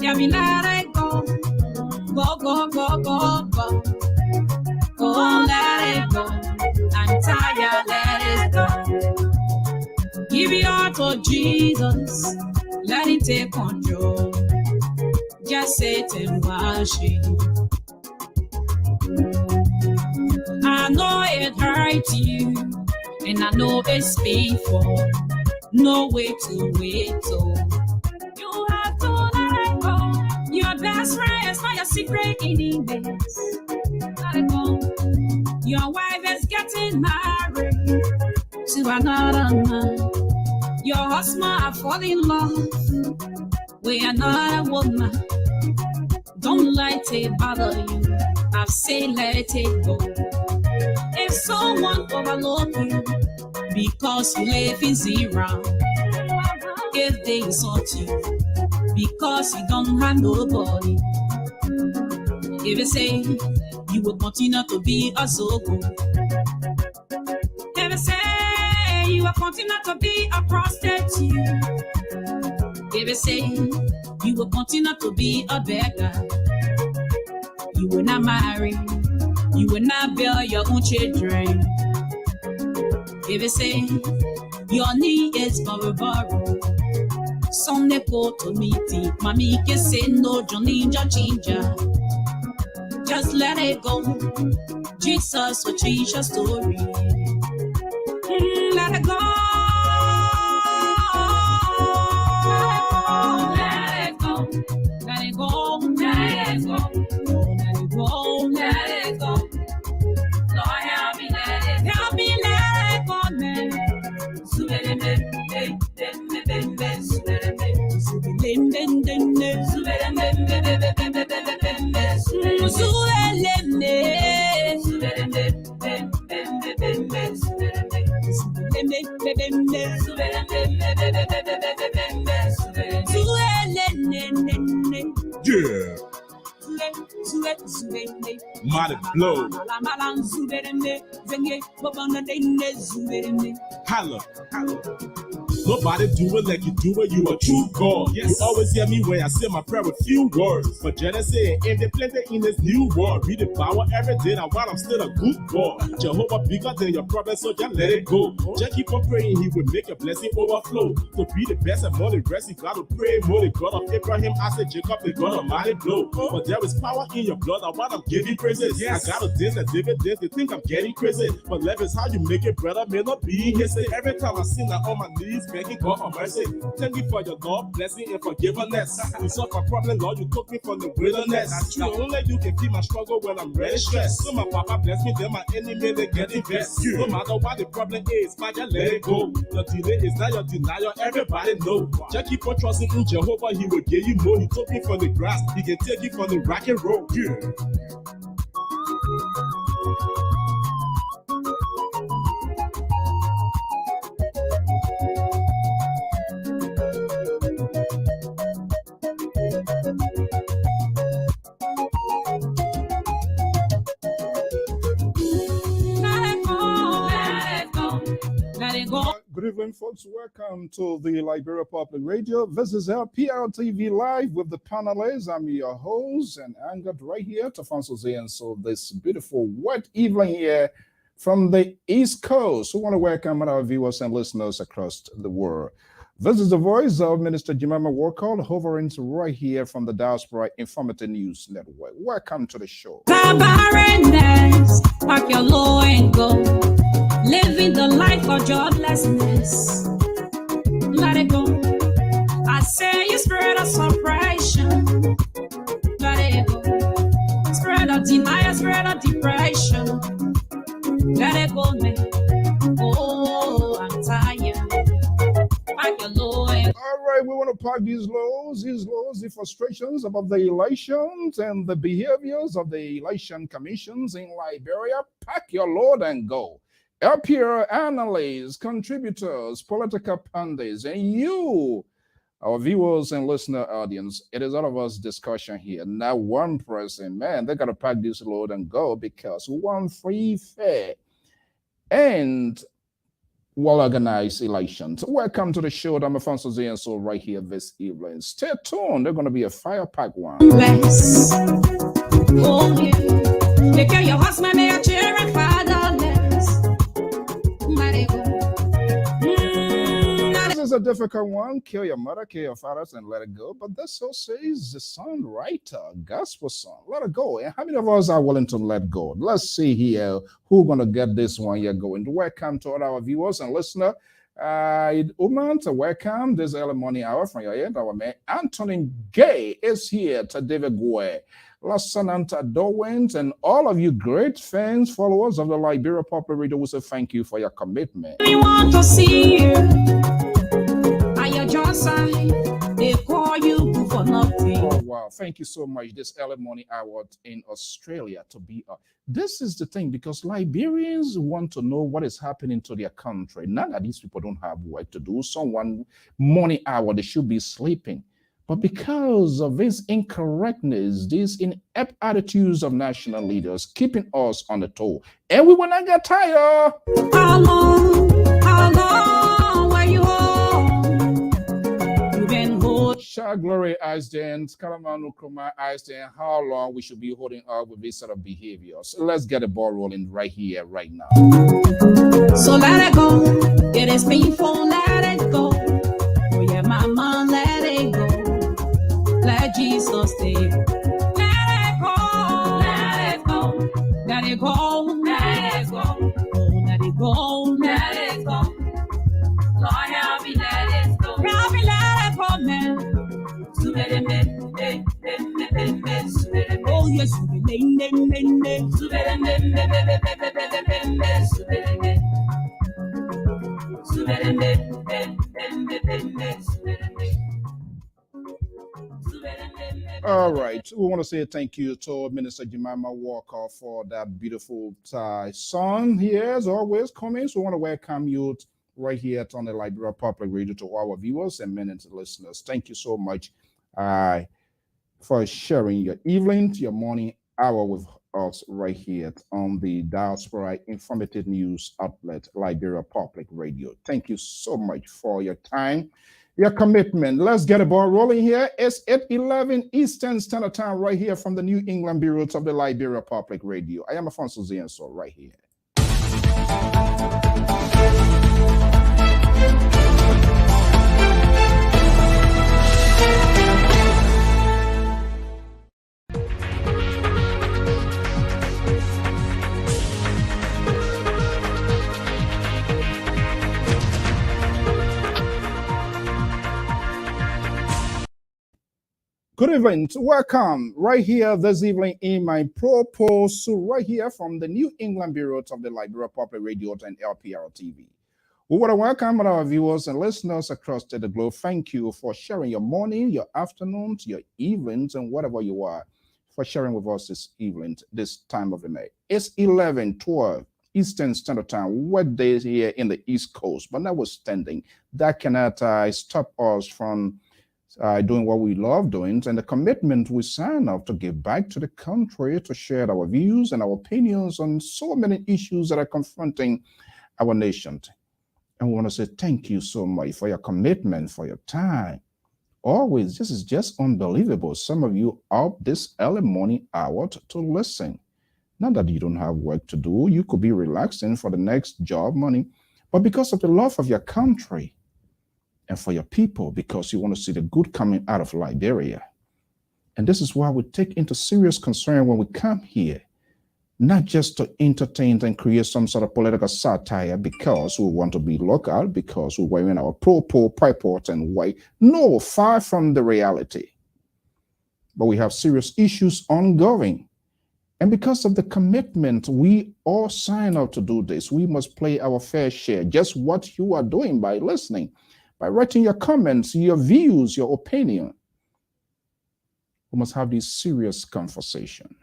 Hear me, let it go. Go, go, go, go, go. Go, let it go. I'm tired, let it go. Give your heart to Jesus. Let him take control. Just sit and watch it. I know it hurts you, and I know it's painful. No way to wait, so you have to let it go. Your best friend is not your secret enemies. Let it go. Your wife is getting married to another man. Your husband are falling in love with another woman. Don't let it bother you. I've said let it go. If someone overlook you because you live in zero, if they insult you because you don't have nobody, if you say you will continue to be a zogo, if you say you will continue to be a prostitute, if you say you will continue to be a beggar, you will not marry, you will not bear your own children. If you say your need is for a borrow, Sunday go to meeting, mommy can say no, Johnny Ginger. Just let it go. Jesus will change your story. Let it go. Let it go. Let it go. Let it go. Let it go. Let it go. Lord, help me let it go. Help me let it go, man. Yeah. Mighty blow. Holla. Nobody do it like you do it, you a true God. Yes. You always hear me when I say my prayer with few words. But Genesis and they planted in this new world. Read the power every day, now while I'm still a good boy. Jehovah bigger than your problem, so just let it go. Just keep on praying, he will make your blessing overflow. To be the best and more the rest, you gotta pray more. The God of Abraham, Isaac, Jacob, the God of mighty blow. But there is power in your blood, and while I'm giving praises. Yes. I gotta dance that David dance, they think I'm getting crazy. But love is how you make it, brother, may not be his say. Every time I sin, I'm on my knees, begging God for mercy. Thank you for your God blessing and forgiveness. You solved my problem, Lord, you took me from the wilderness. Now only you can feel my struggle when I'm really stressed. So my papa bless me, then my enemy they get invest. No matter what the problem is, man, just let it go. Your delay is not your denial, everybody know. Just keep on trusting in Jehovah, he will give you more. He took me from the grass, he can take you from the rock and roll. Yeah. Good evening, folks. Welcome to the Liberia Public Radio. This is Lpr-Tv Live with the Panelists. I'm your host and anchored right here to Francis. And so this beautiful wet evening here from the East Coast. We want to welcome our viewers and listeners across the world. This is the voice of Minister Jemima Walker, hovering right here from the Diaspora Informative News Network. Welcome to the show. Pack your low and go. Living the life of joblessness. Let it go. I say you spirit of suppression. Let it go. Spirit of denial, spirit of depression. Let it go, man. Oh, I'm tired. Pack your low and go. All right, we want to pack these lows, the frustrations about the elections and the behaviors of the election commissions in Liberia. Pack your load and go. Lpr analysts, contributors, political pundits, and you, our viewers and listener audience, it is all of us discussion here. Not one person, man, they got to pack this load and go because we want free, fair, and well-organized elections. Welcome to the show. I'm Alfonso and so right here this evening. Stay tuned. They're going to be a fire-packed one. Bless. Oh, yeah. Take care of your husband, may your children fatherless. This is a difficult one. Kill your mother, kill your fathers, and let it go. But this also says the songwriter, gospel song. Let it go. And how many of us are willing to let go? Let's see here who's going to get this one here going. Welcome to all our viewers and listeners. Umant, welcome this early morning hour from your end. Our man Anthony Gay is here to David Gwe, Lasananta Dowens, and all of you great fans, followers of the Liberia Popular Radio. We say thank you for your commitment. We want to see you. They call you for nothing. Oh wow, thank you so much. This early morning hour in Australia to be this is the thing, because Liberians want to know what is happening to their country. Not that these people don't have work to do. Someone morning hour they should be sleeping. But because of this incorrectness, these inept attitudes of national leaders keeping us on the toe, and we will not get tired. How long were you home? You've been holding. Shah Glory Aisden, Kalamanu Kuma Aisden, how long we should be holding up with this sort of behavior. So let's get the ball rolling right here, right now. So let it go. It is painful, let it go. Oh yeah, mama, let it go. Let Jesus stay. Let it go. Let it go. Let it go. Let it go. Oh, let it go. Let it go. Lord, help me let it go. Help me let it go, man. Oh yes, All right, we want to say thank you to Minister Jemima Walker for that beautiful song here. As always, comments. We want to welcome you right here on the Liberia Public Radio to our viewers and many listeners. Thank you so much for sharing your evening, your morning hour with us right here on the Diaspora Informative News Outlet, Liberia Public Radio. Thank you so much for your time, your commitment. Let's get a ball rolling here. It's 8:11 Eastern Standard Time right here from the New England bureaus of the Liberia Public Radio. I am Alfonso Zienso right here. Good evening. Welcome right here this evening in my proposal right here from the New England bureaus of the Liberia Public Radio and Lpr-Tv. We want to welcome our viewers and listeners across the globe. Thank you for sharing your morning, your afternoons, your evenings, and whatever you are, for sharing with us this evening, this time of the night. It's 11:12 Eastern Standard Time. What day here in the East Coast? But notwithstanding, that cannot stop us from doing what we love doing, and the commitment we sign up to give back to the country, to share our views and our opinions on so many issues that are confronting our nation. And we want to say thank you so much for your commitment, for your time. Always, this is just unbelievable. Some of you up this early morning hour to listen. Not that you don't have work to do, you could be relaxing for the next job, money, but because of the love of your country and for your people, because you want to see the good coming out of Liberia. And this is why we take into serious concern when we come here, not just to entertain and create some sort of political satire because we want to be local, because we're wearing our purple, purport, and white. No, far from the reality. But we have serious issues ongoing. And because of the commitment, we all sign up to do this. We must play our fair share, just what you are doing by listening, by writing your comments, your views, your opinion. We must have this serious conversation.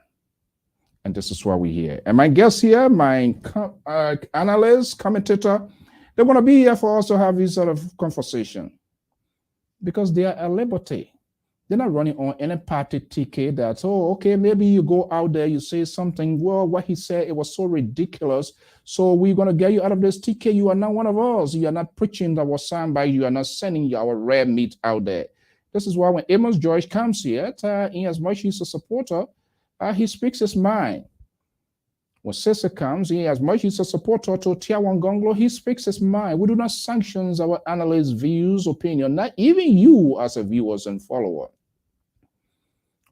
And this is why we're here. And my guests here, my analyst, commentator, they want to be here for us to have this sort of conversation because they are at liberty. They're not running on any party ticket that, oh, okay, maybe you go out there, you say something, well, what he said, it was so ridiculous. So we're going to get you out of this ticket. You are not one of us. You are not preaching our soundbite. You are not sending our rare meat out there. This is why when Amos George comes here, in as much as he's a supporter, he speaks his mind. When Cesar comes, he as much as he's a supporter to Tiawan Gonglo, he speaks his mind. We do not sanction our analysts' views, opinion, not even you as a viewers and follower.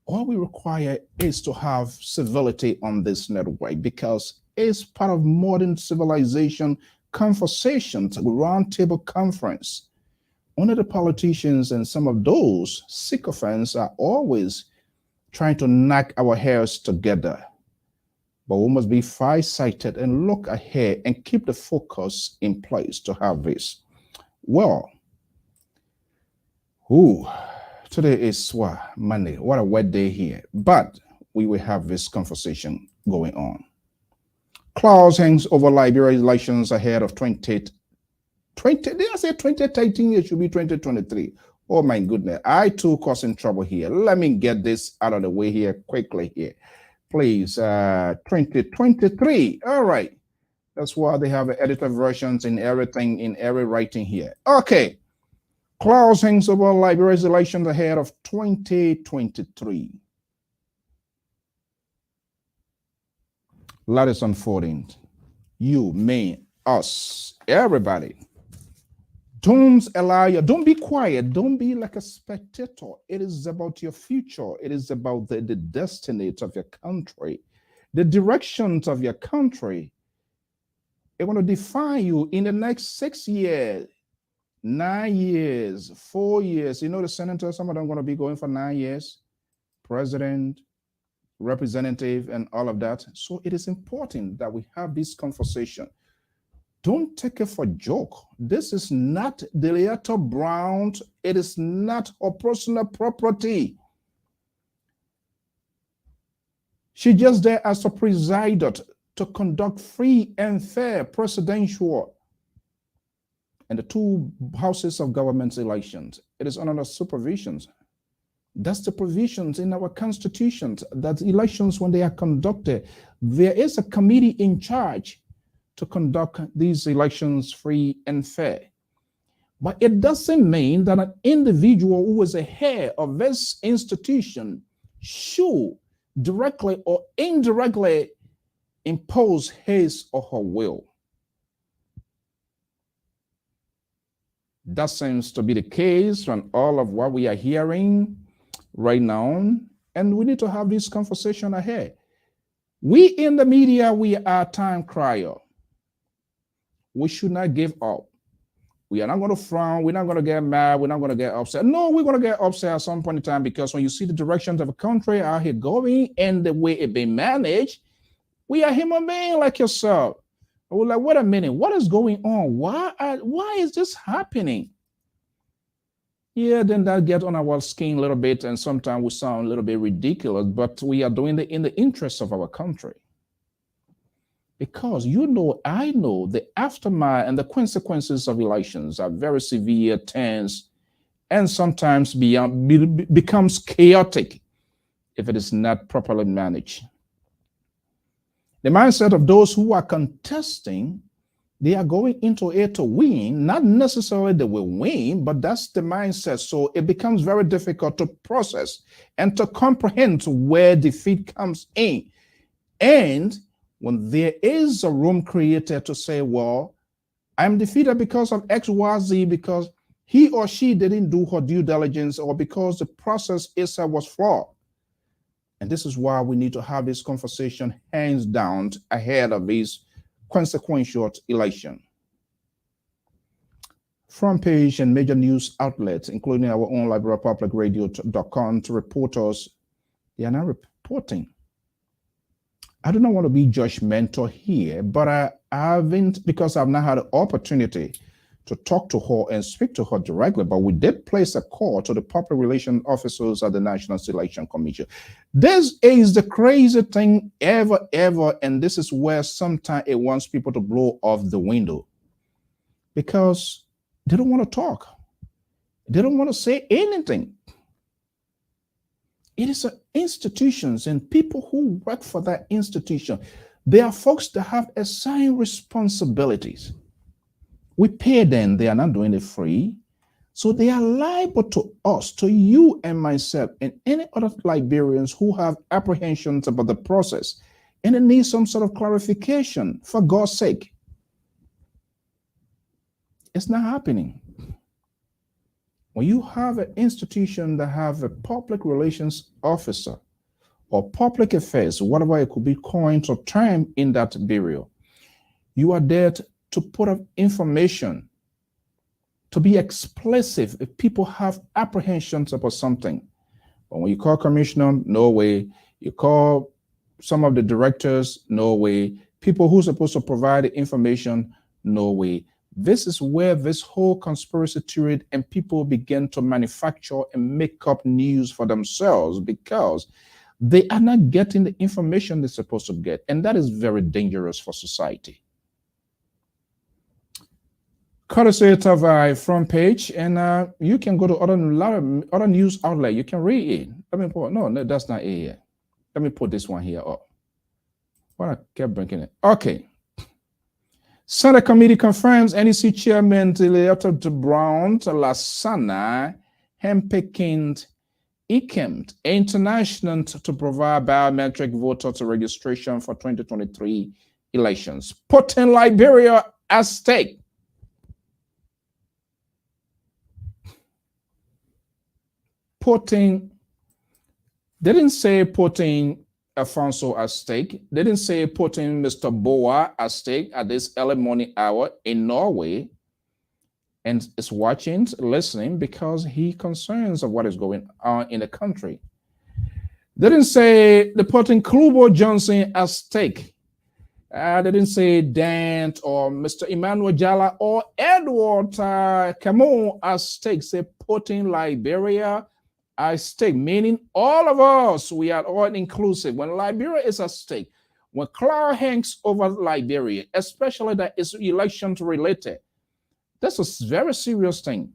All we require is to have civility on this network because it's part of modern civilization conversations, roundtable conference. Only the politicians and some of those sycophants are always trying to knock our hairs together. But we must be far-sighted and look ahead and keep the focus in place to have this. Well, today is Monday. What a wet day here. But we will have this conversation going on. Clouds hangs over Liberia elections ahead of 2020. Did I say 2013? It should be 2023. Oh my goodness. I too causing trouble here. Let me get this out of the way here quickly here. Please, 2023. All right. That's why they have edited versions in everything, in every writing here. Okay. Clouds hangs over Liberia's elections ahead of 2023. Lot is unfolding. You, me, us, everybody. Don't be quiet. Don't be like a spectator. It is about your future. It is about the destiny of your country, the directions of your country. It want to define you in the next 6 years, 9 years, 4 years. You know, the senators, some of them are going to be going for 9 years, president, representative, and all of that. So it is important that we have this conversation. Don't take it for a joke. This is not Delietta Brown. It is not her personal property. She's just there as a presider to conduct free and fair presidential and the 2 houses of government elections. It is under supervision. That's the provisions in our constitutions that elections, when they are conducted, there is a committee in charge to conduct these elections free and fair. But it doesn't mean that an individual who is a head of this institution should directly or indirectly impose his or her will. That seems to be the case from all of what we are hearing right now, and we need to have this conversation ahead. We in the media, we are time crier. We should not give up. We are not going to frown. We're not going to get mad. We're not going to get upset. No, we're going to get upset at some point in time, because when you see the directions of a country out here going and the way it being managed, we are human beings like yourself. We're like, wait a minute, what is going on? Why is this happening? Yeah, then that gets on our skin a little bit, and sometimes we sound a little bit ridiculous, but we are doing it in the interest of our country. Because I know the aftermath and the consequences of elections are very severe, tense, and sometimes becomes chaotic if it is not properly managed. The mindset of those who are contesting, they are going into it to win. Not necessarily they will win, but that's the mindset. So it becomes very difficult to process and to comprehend where defeat comes in. And when there is a room created to say, well, I'm defeated because of X, Y, Z, because he or she didn't do her due diligence, or because the process itself was flawed. And this is why we need to have this conversation hands down ahead of this consequential election. Front page and major news outlets, including our own LiberIaPublicRadio.com, to reporters, they are not reporting. I do not want to be judgmental here, but I haven't, because I've not had an opportunity to talk to her and speak to her directly, but we did place a call to the public relations officers at the National Selection Commission. This is the crazy thing ever, and this is where sometimes it wants people to blow off the window, because they don't want to talk. They don't want to say anything. It is institutions and people who work for that institution. They are folks that have assigned responsibilities. We pay them, they are not doing it free. So they are liable to us, to you and myself, and any other Liberians who have apprehensions about the process and it needs some sort of clarification. For God's sake, it's not happening. When you have an institution that have a public relations officer or public affairs, whatever it could be coined or term in that bureau, you are there to put up information, to be explicit if people have apprehensions about something. But when you call commissioner, no way. You call some of the directors, no way. People who are supposed to provide the information, no way. This is where this whole conspiracy theory and people begin to manufacture and make up news for themselves because they are not getting the information they're supposed to get. And that is very dangerous for society. Courtesy of our front page, and you can go to other news outlet. You can read it. Let me put, no, that's not it yet. Let me put this one here up. What I kept bringing it. Okay. Senate committee confirms NEC chairman Dr. Brown Lasana handpicked Ikemt International to provide biometric voter registration for 2023 elections, putting Liberia at stake. They didn't say putting Alfonso at stake. They didn't say putting Mr. Boa at stake at this early morning hour in Norway, and is watching, listening, because he concerns of what is going on in the country. They didn't say they're putting Klubo Johnson at stake. They didn't say Dant or Mr. Emmanuel Jala or Edward Cameron at stake. Say putting Liberia at stake, meaning all of us, we are all inclusive. When Liberia is at stake, when cloud hangs over Liberia, especially that is election related, that's a very serious thing.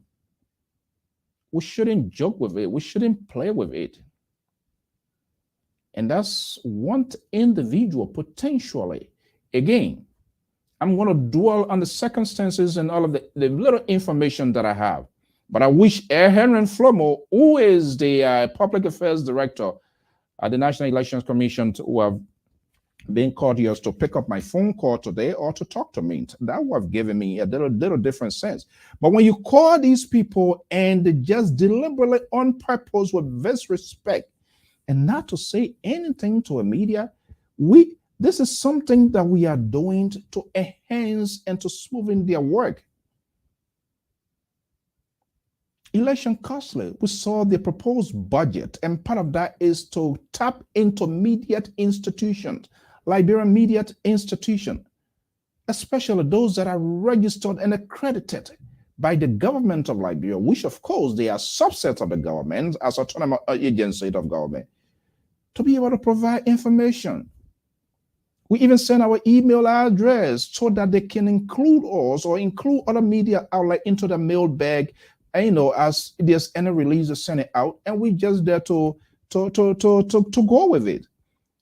We shouldn't joke with it. We shouldn't play with it. And that's one individual potentially. Again, I'm going to dwell on the circumstances and all of the little information that I have. But I wish Henry Flomo, who is the public affairs director at the National Elections Commission, who have been courteous to pick up my phone call today or to talk to me. That would have given me a little different sense. But when you call these people and just deliberately on purpose with disrespect and not to say anything to a media, this is something that we are doing to enhance and to smoothen their work. Election costly. We saw the proposed budget, and part of that is to tap into media institutions, Liberian media institution, especially those that are registered and accredited by the government of Liberia, which of course they are subsets of the government as autonomous agency of government, to be able to provide information. We even send our email address so that they can include us or include other media outlet into the mail bag. And, as there's any release, to send it out, and we just there to go with it,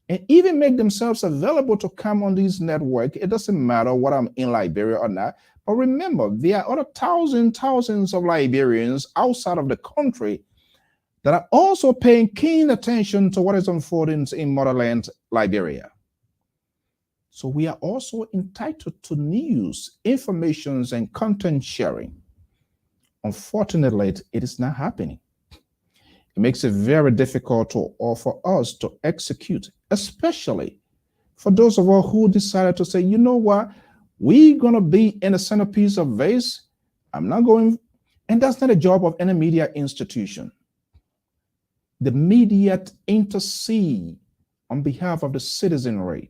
and even make themselves available to come on this network. It doesn't matter what I'm in Liberia or not. But remember, there are other thousands of Liberians outside of the country that are also paying keen attention to what is unfolding in motherland Liberia. So we are also entitled to news, informations, and content sharing. Unfortunately, it is not happening. It makes it very difficult for us to execute, especially for those of us who decided to say, you know what, we're going to be in the centerpiece of this. I'm not going, and that's not a job of any media institution. The media intercede on behalf of the citizenry.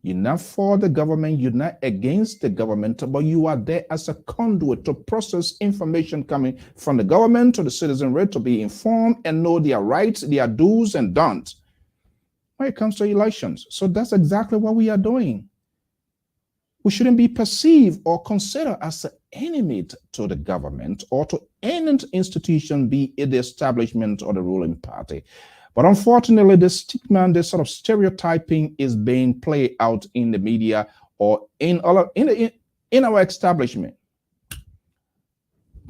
You're not for the government, you're not against the government, but you are there as a conduit to process information coming from the government to the citizenry to be informed and know their rights, their do's and don'ts when it comes to elections. So that's exactly what we are doing. We shouldn't be perceived or considered as an enemy to the government or to any institution, be it the establishment or the ruling party. But unfortunately, the stigma and the sort of stereotyping is being played out in the media or in our establishment.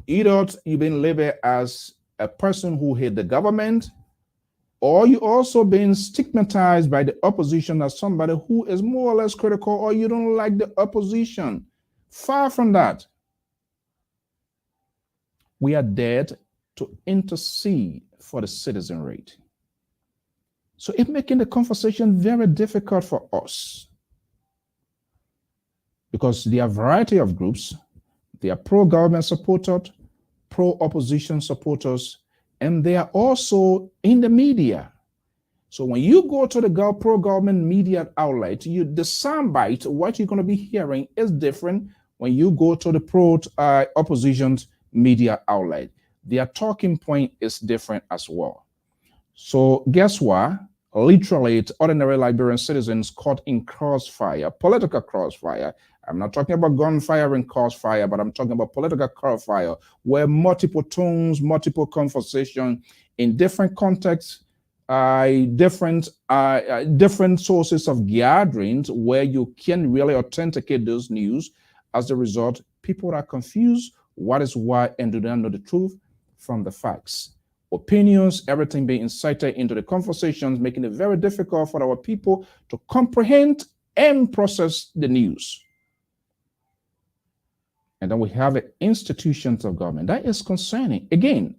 Either you've been labeled as a person who hate the government, or you also been stigmatized by the opposition as somebody who is more or less critical, or you don't like the opposition. Far from that. We are there to intercede for the citizenry. So it's making the conversation very difficult for us, because there are a variety of groups. They are pro-government supporters, pro-opposition supporters, and they are also in the media. So when you go to the pro-government media outlet, the soundbite, what you're going to be hearing is different when you go to the pro-opposition media outlet. Their talking point is different as well. So guess what? Literally, it's ordinary Liberian citizens caught in crossfire, political crossfire. I'm not talking about gunfire and crossfire, but I'm talking about political crossfire, where multiple tones, multiple conversations in different contexts, different sources of gatherings where you can really authenticate those news. As a result, people are confused what is what and do not know the truth from the facts. Opinions, everything being incited into the conversations, making it very difficult for our people to comprehend and process the news. And then we have the institutions of government. That is concerning. Again,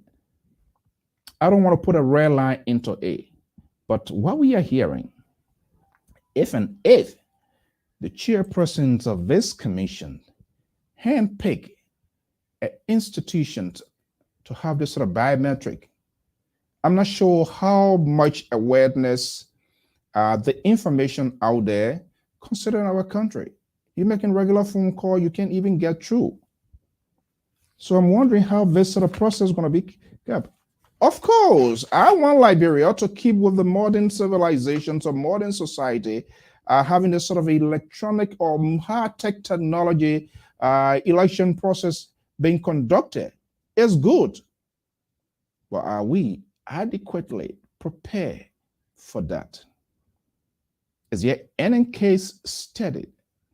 I don't want to put a red line into A, but what we are hearing, if the chairpersons of this commission handpick an institution to have this sort of biometric, I'm not sure how much awareness the information out there, considering our country. You're making regular phone call, you can't even get through. So I'm wondering how this sort of process is going to be kept. Of course, I want Liberia to keep with the modern civilizations or modern society, having this sort of electronic or high-tech technology election process being conducted. It's good. But are we adequately prepared for that? Is there any case study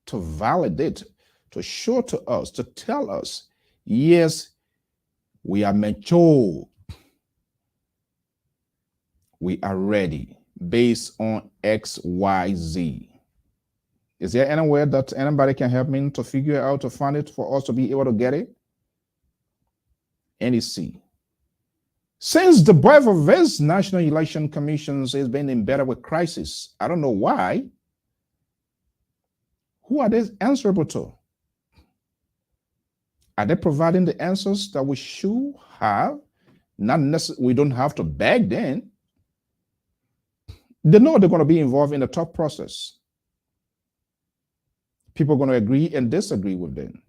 to validate, to show to us, to tell us, yes, we are mature, we are ready based on X, Y, Z? Is there anywhere that anybody can help me to figure out, to find it, for us to be able to get it? NEC. Since the birth of this National Election Commission has been embedded with crisis, I don't know why. Who are they answerable to? Are they providing the answers that we should have? Not necessarily, we don't have to beg them. They know they're going to be involved in the top process. People are going to agree and disagree with them.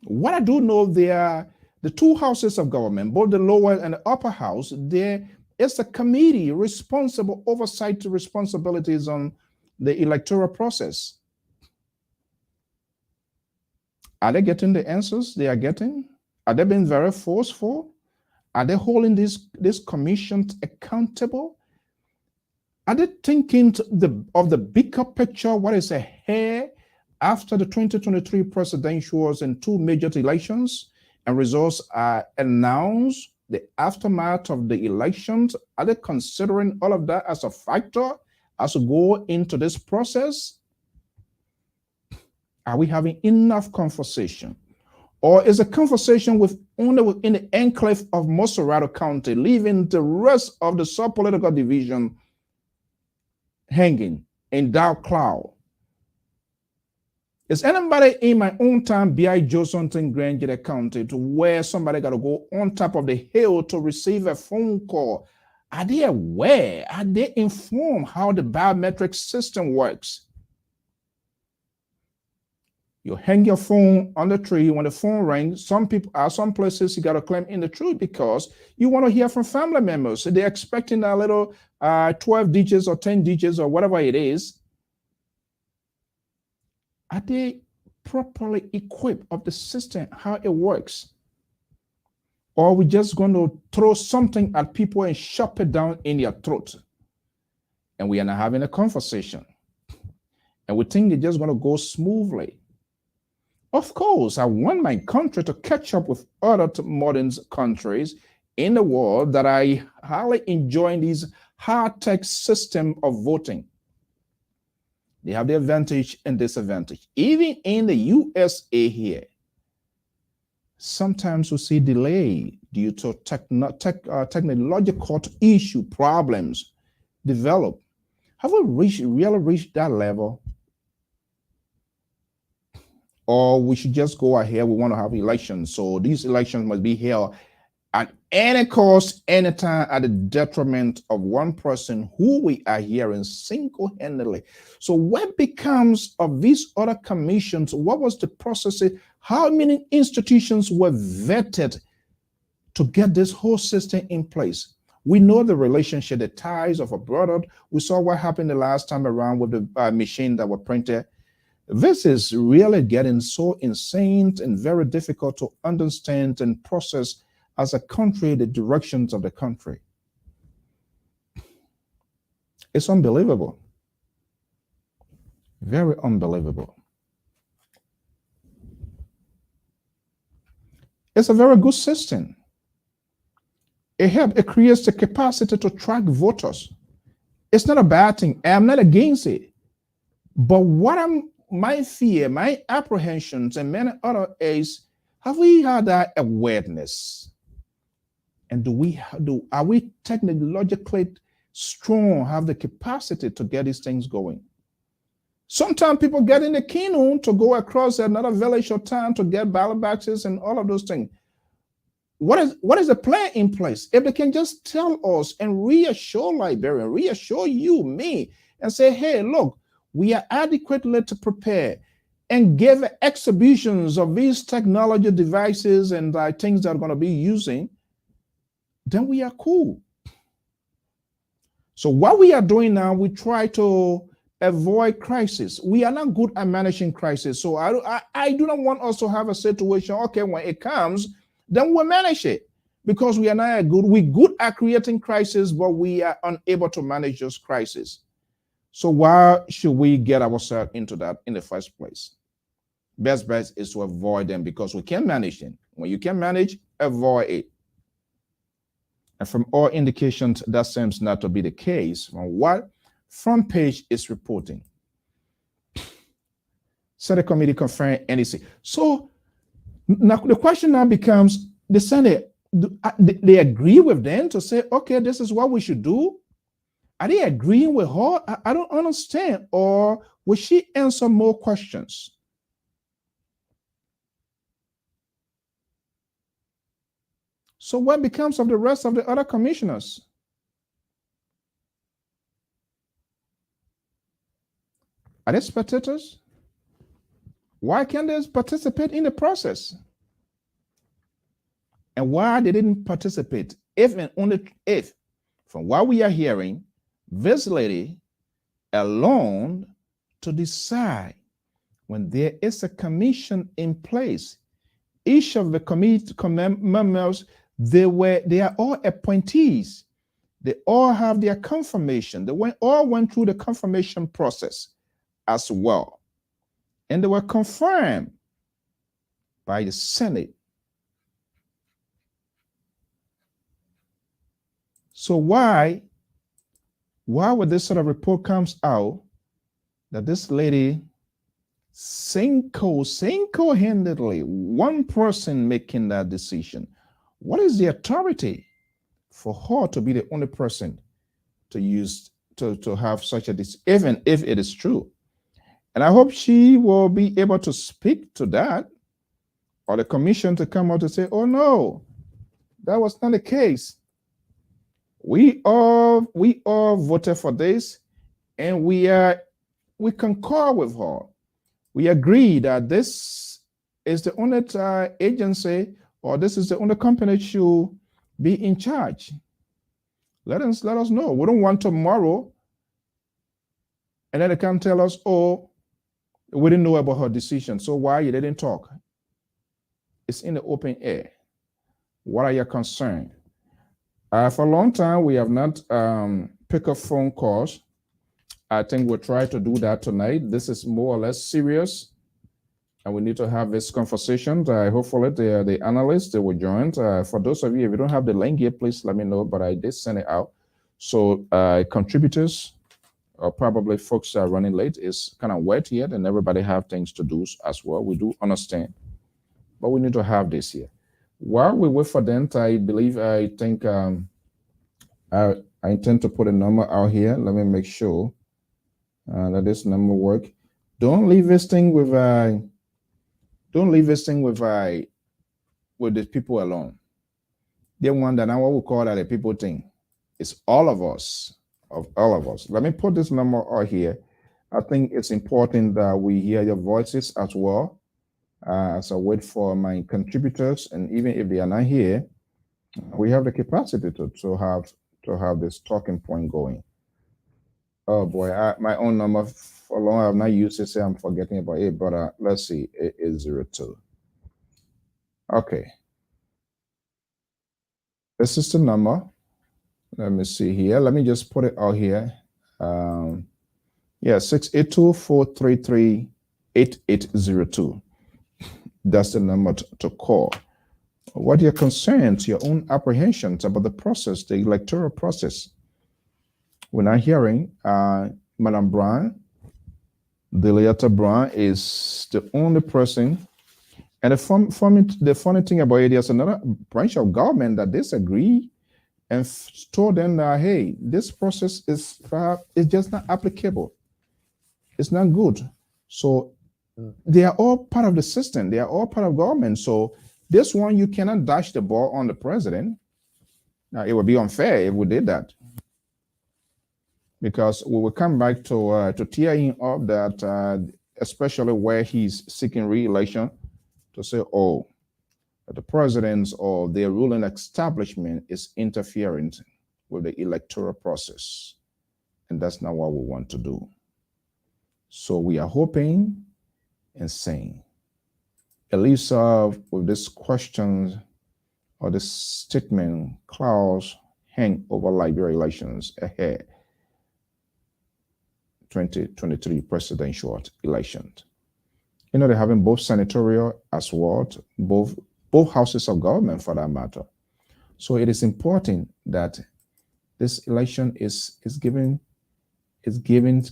What I do know, there the two houses of government, both the lower and the upper house, there is a committee responsible, oversight responsibilities on the electoral process. Are they getting the answers they are getting? Are they being very forceful? Are they holding these commissions accountable? Are they thinking of the bigger picture, what is ahead after the 2023 presidentials and two major elections, and results are announced, the aftermath of the elections? Are they considering all of that as a factor as we go into this process? Are we having enough conversation? Or is a conversation only within the enclave of Moserado County, leaving the rest of the sub-political division hanging in dark cloud? Is anybody in my own town, B.I. Josonton, Granger County, to where somebody got to go on top of the hill to receive a phone call? Are they aware? Are they informed how the biometric system works? You hang your phone on the tree. When the phone rings, some places you got to climb in the tree because you want to hear from family members. So they're expecting a little 12 digits or 10 digits or whatever it is. Are they properly equipped of the system, how it works? or we're just going to throw something at people and shove it down in their throat. And we are not having a conversation. And we think it's just going to go smoothly. Of course, I want my country to catch up with other modern countries in the world that I highly enjoy this high-tech system of voting. They have the advantage and disadvantage. Even in the USA here, sometimes we see delay due to technological issue problems develop. Have we really reached that level? Or we should just go ahead, we want to have elections. So these elections must be held at any cost, anytime, at the detriment of one person who we are hearing single-handedly. So what becomes of these other commissions? What was the process? How many institutions were vetted to get this whole system in place? We know the relationship, the ties of a brother. We saw what happened the last time around with the machine that were printed. This is really getting so insane and very difficult to understand and process as a country, the directions of the country. It's unbelievable. Very unbelievable. It's a very good system. It creates the capacity to track voters. It's not a bad thing. I'm not against it. But my fear, my apprehensions, and many other is, have we had that awareness? And are we technologically strong, have the capacity to get these things going? Sometimes people get in the canoe to go across another village or town to get ballot boxes and all of those things. What is the plan in place? If they can just tell us and reassure Liberia, reassure you, me, and say, hey, look, we are adequately to prepare, and give exhibitions of these technology devices and things that are going to be using, then we are cool. So what we are doing now, we try to avoid crisis. We are not good at managing crisis. So I do not want us to have a situation, okay, when it comes, then we'll manage it, because we are not good. We're good at creating crisis, but we are unable to manage those crises. So why should we get ourselves into that in the first place? Best bet is to avoid them, because we can manage them. When you can manage, avoid it. And from all indications, that seems not to be the case from what front page is reporting. Senate committee confirmed NEC. So now the question now becomes, the Senate, they agree with them to say, okay, this is what we should do? Are they agreeing with her? I don't understand. Or will she answer more questions? So what becomes of the rest of the other commissioners? Are they spectators? Why can't they participate in the process? And why they didn't participate, if and only if, from what we are hearing, this lady alone to decide when there is a commission in place. Each of the committee members, they are all appointees. They all have their confirmation. They all went through the confirmation process as well. And they were confirmed by the Senate. So why would this sort of report comes out that this lady single-handedly, one person making that decision? What is the authority for her to be the only person to use to have such a decision, even if it is true? And I hope she will be able to speak to that, or the commission to come out and say, oh no, that was not the case. We all voted for this, and we concur with her. We agree that this is the only agency, or this is the only company that should be in charge. Let us know. We don't want tomorrow, and then they can tell us, oh, we didn't know about her decision, so why you didn't talk? It's in the open air. What are your concerns? For a long time, we have not picked up phone calls. I think we'll try to do that tonight. This is more or less serious, and we need to have this conversation. Hopefully, the analysts they will join. For those of you, if you don't have the link yet, please let me know. But I did send it out. So contributors, or probably folks that are running late, is kind of wet yet, and everybody have things to do as well. We do understand, but we need to have this here. While we wait for them, I think I intend to put a number out here. Let me make sure that this number work. Don't leave this thing with the people alone. They want that now what we call that a people thing. It's all of us, Let me put this number out here. I think it's important that we hear your voices as well. As I wait for my contributors, and even if they are not here, we have the capacity to have this talking point going. Oh boy, my own number for long I've not used it, so I'm forgetting about it. But let's see, it is 02. Okay, this is the number. Let me see here. Let me just put it out here. Yeah, 682-433-8802. That's the number to call. What are your concerns, your own apprehensions about the process, the electoral process? We're not hearing Madam Brown. Deliata Brown is the only person. And the funny thing about it, there's another branch of government that disagree and told them that, hey, this process is just not applicable. It's not good. So they are all part of the system. They are all part of government. So this one, you cannot dash the ball on the president. Now, it would be unfair if we did that, because we will come back to tear him up that, especially where he's seeking re-election, to say, oh, the president's or their ruling establishment is interfering with the electoral process. And that's not what we want to do. So we are hoping and saying, at least with this question or this statement, clouds hang over Liberia elections ahead, 2023 presidential elections. You know, they're having both senatorial as well, both houses of government for that matter. So it is important that this election is given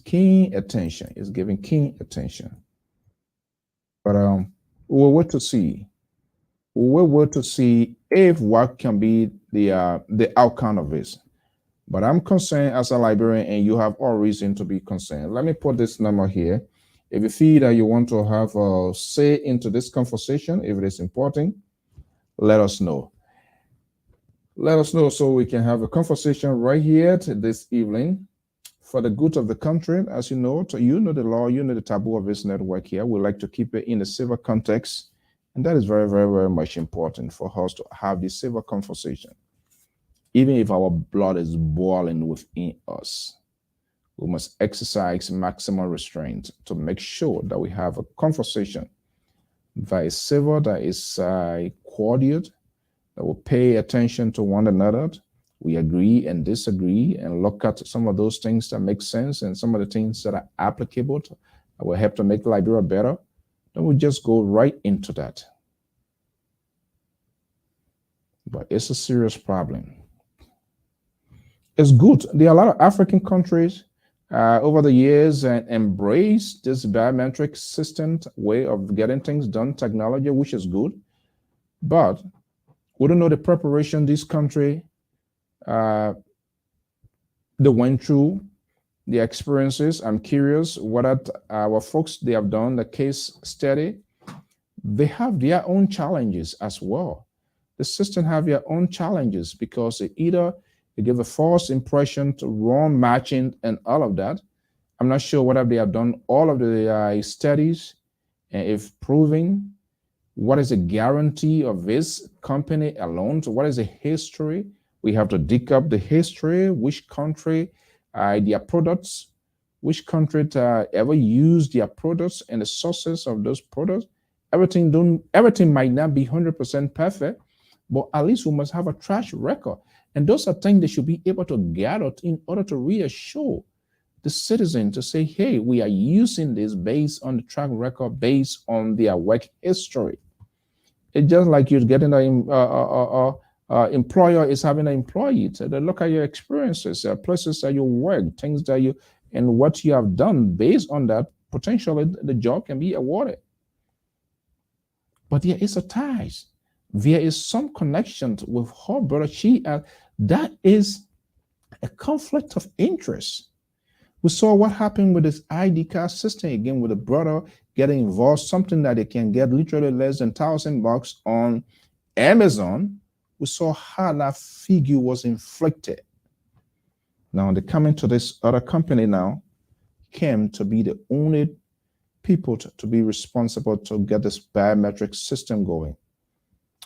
keen attention. But we'll wait to see. We'll wait to see if what can be the outcome of this. But I'm concerned as a Liberian, and you have all reason to be concerned. Let me put this number here. If you feel that you want to have a say into this conversation, if it is important, let us know. Let us know so we can have a conversation right here this evening for the good of the country. As you know the law, you know the taboo of this network here. We like to keep it in a civil context, and that is very, very, very much important for us to have this civil conversation. Even if our blood is boiling within us, we must exercise maximum restraint to make sure that we have a conversation that is civil, that is cordial, that will pay attention to one another. We agree and disagree and look at some of those things that make sense and some of the things that are applicable that will help to make Liberia better. Then we just go right into that. But it's a serious problem. It's good. There are a lot of African countries over the years and embrace this biometric system way of getting things done, technology, which is good. But we don't know the preparation this country they went through, the experiences. I'm curious what our folks, they have done the case study. They have their own challenges as well. The system have their own challenges because they give a false impression to wrong matching and all of that. I'm not sure whether they have done all of the studies and if proving what is the guarantee of this company alone. So what is the history? We have to dig up the history, which country, their products, which country ever used their products and the sources of those products. Everything might not be 100% perfect, but at least we must have a track record. And those are things they should be able to gather in order to reassure the citizen to say, hey, we are using this based on the track record, based on their work history. It's just like you're getting an employer is having an employee. So they look at your experiences, places that you work, things that you, and what you have done. Based on that, potentially the job can be awarded. But there is a ties. There is some connection with her brother. That is a conflict of interest. We saw what happened with this ID card system again, with the brother getting involved, something that they can get literally less than $1,000 on Amazon. We saw how that figure was inflicted. Now they're coming to this other company now, came to be the only people to be responsible to get this biometric system going.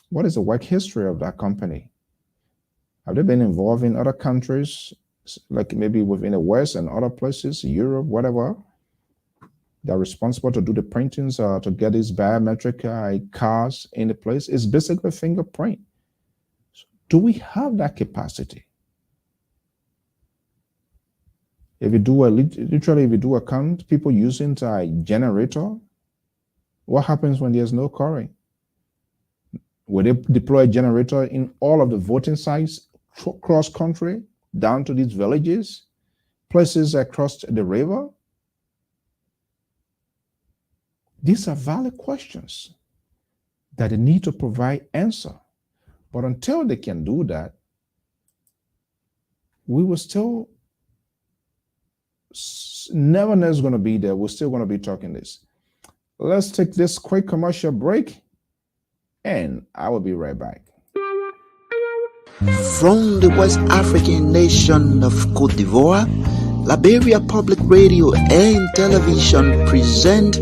What is the work history of that company? Have they been involved in other countries, like maybe within the West and other places, Europe, whatever? They're responsible to do the printings to get these biometric cards in the place. It's basically fingerprint. Do we have that capacity? If you do literally, if you do a count, people using a generator, what happens when there's no current? Will they deploy a generator in all of the voting sites cross country, down to these villages, places across the river? These are valid questions that they need to provide answer. But until they can do that, we will still, never going to be there. We're still going to be talking this. Let's take this quick commercial break, and I will be right back. From the West African nation of Côte d'Ivoire, Liberia Public Radio and Television present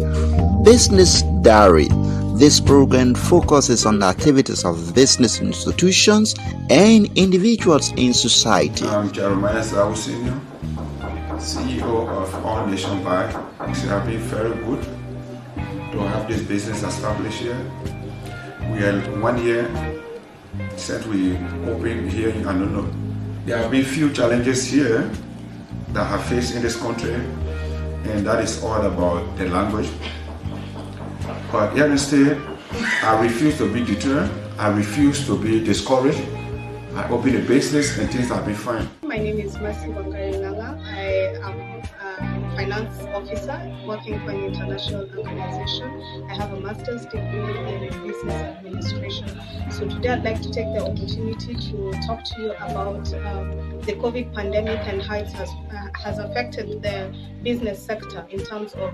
Business Diary. This program focuses on the activities of business institutions and individuals in society. I'm Jeremiah Zawu Senior, CEO of All Nation Bank. It has been very good to have this business established here. We are 1 year since we opened here in Anono. There have been few challenges here that have faced in this country, and that is all about the language. But here instead, I refuse to be deterred. I refuse to be discouraged. I open a business and things have been fine. My name is Mercy Wangarilanga. I am a finance officer working for an international organization. I have a master's degree in business administration. So today I'd like to take the opportunity to talk to you about the COVID pandemic and how it has affected the business sector in terms of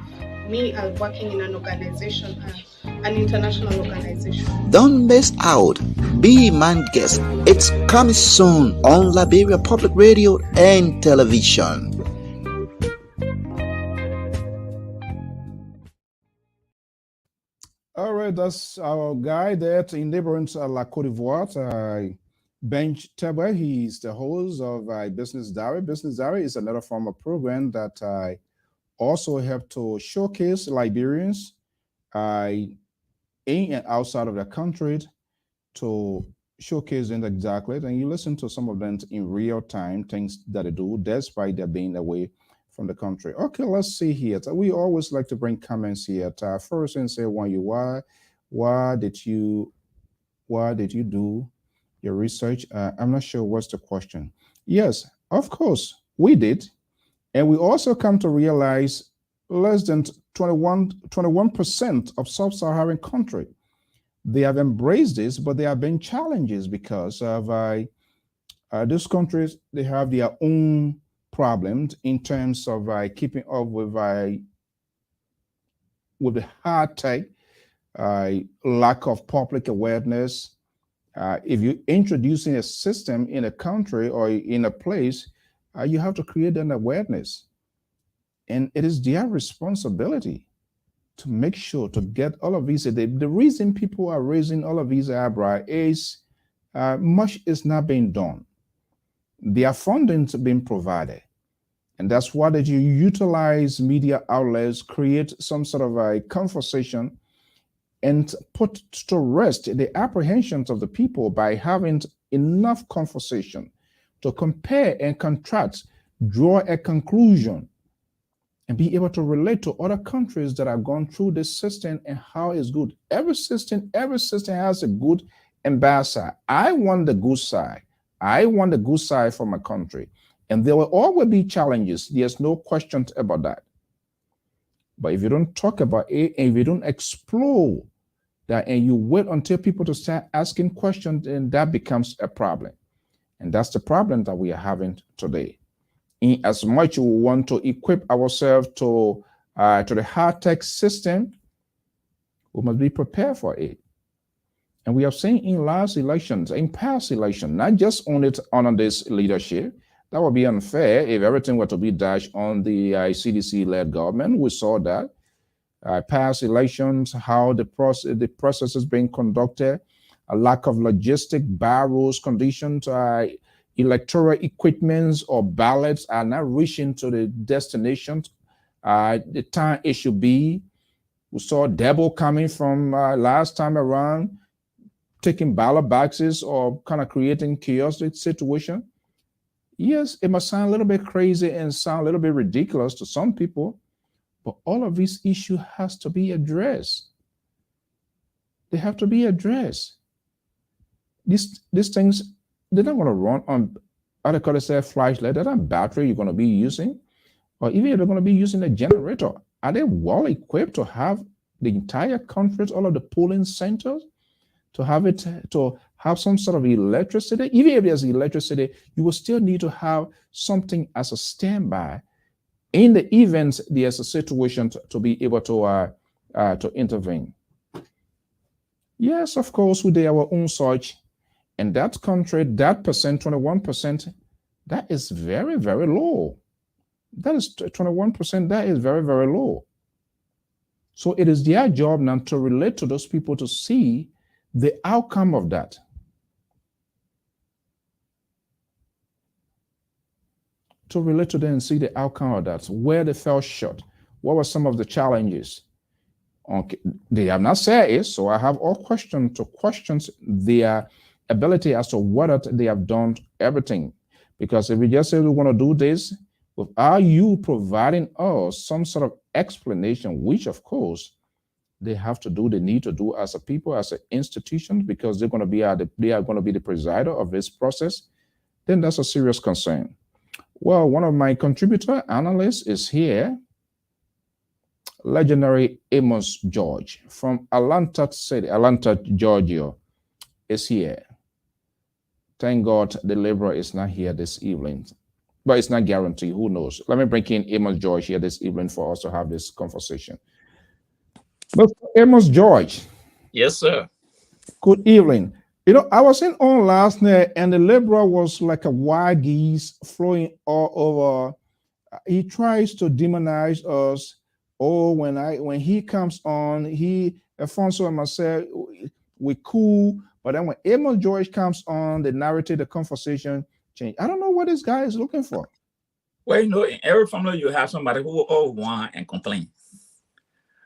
me working in an organization, an international organization. Don't miss out. Be my guest. It's coming soon on Liberia Public Radio and Television. All right, that's our guy there in neighboring La Côte d'Ivoire, Benj Tebe. He's the host of Business Diary. Business Diary is another form of program that I also help to showcase Liberians in and outside of the country, to showcase them exactly. And you listen to some of them in real time, things that they do despite their being away from the country. Okay, let's see here. We always like to bring comments here. First, and say, why did you do your research? I'm not sure what's the question. Yes, of course we did, and we also come to realize less than 21% of sub-Saharan country, they have embraced this, but there have been challenges because of these countries. They have their own problems in terms of keeping up with the hard tech, lack of public awareness. If you're introducing a system in a country or in a place, you have to create an awareness. And it is their responsibility to make sure to get all of these. The reason people are raising all of these eyebrows is much is not being done. Their funding is being provided. And that's why that you utilize media outlets, create some sort of a conversation, and put to rest the apprehensions of the people by having enough conversation to compare and contrast, draw a conclusion, and be able to relate to other countries that have gone through this system and how it's good. Every system has a good and bad side. I want the good side. I want the good side for my country. And there will always be challenges. There's no question about that. But if you don't talk about it, and if you don't explore that, and you wait until people to start asking questions, then that becomes a problem. And that's the problem that we are having today. In as much we want to equip ourselves to the high-tech system, we must be prepared for it. And we have seen in last elections, in past elections, not just on this leadership. That would be unfair if everything were to be dashed on the CDC-led government. We saw that. Past elections, how the process is being conducted, a lack of logistic barriers, conditions, electoral equipments or ballots are not reaching to the destinations the time it should be. We saw double coming from last time around, taking ballot boxes or kind of creating chaotic situation. Yes, it must sound a little bit crazy and sound a little bit ridiculous to some people, but all of these issues has to be addressed. They have to be addressed. These things, they're not going to run on, how they call it, flashlight. They're not battery you're going to be using, or even if they're going to be using a generator. Are they well equipped to have the entire country, all of the polling centers, to have some sort of electricity? Even if there's electricity, you will still need to have something as a standby in the event there's a situation to be able to intervene. Yes, of course, we did our own search. And that country, that percent, 21%, that is very, very low. That is 21%, that is very, very low. So it is their job now to relate to those people to see the outcome of that. To relate to them and see the outcome of that, where they fell short, what were some of the challenges. Okay, they have not said it, so I have all questions to questions their ability as to what they have done everything. Because if we just say we want to do this, without you providing us some sort of explanation, which of course they have to do, they need to do as a people, as an institution, because they're going to be the presider of this process, then that's a serious concern. Well, one of my contributor analysts is here, legendary Amos George from Atlanta, Georgia, is here. Thank God the LIBERIA is not here this evening, but it's not guaranteed. Who knows? Let me bring in Amos George here this evening for us to have this conversation. But Amos George. Yes, sir. Good evening. You know, I was in on last night, and the LIBERIA was like a wild geese flowing all over. He tries to demonize us. Oh, when he comes on, Alfonso and myself, we cool. But then when Amos George comes on, the narrative, the conversation change. I don't know what this guy is looking for. Well, you know, in every family you have somebody who always whine and complain.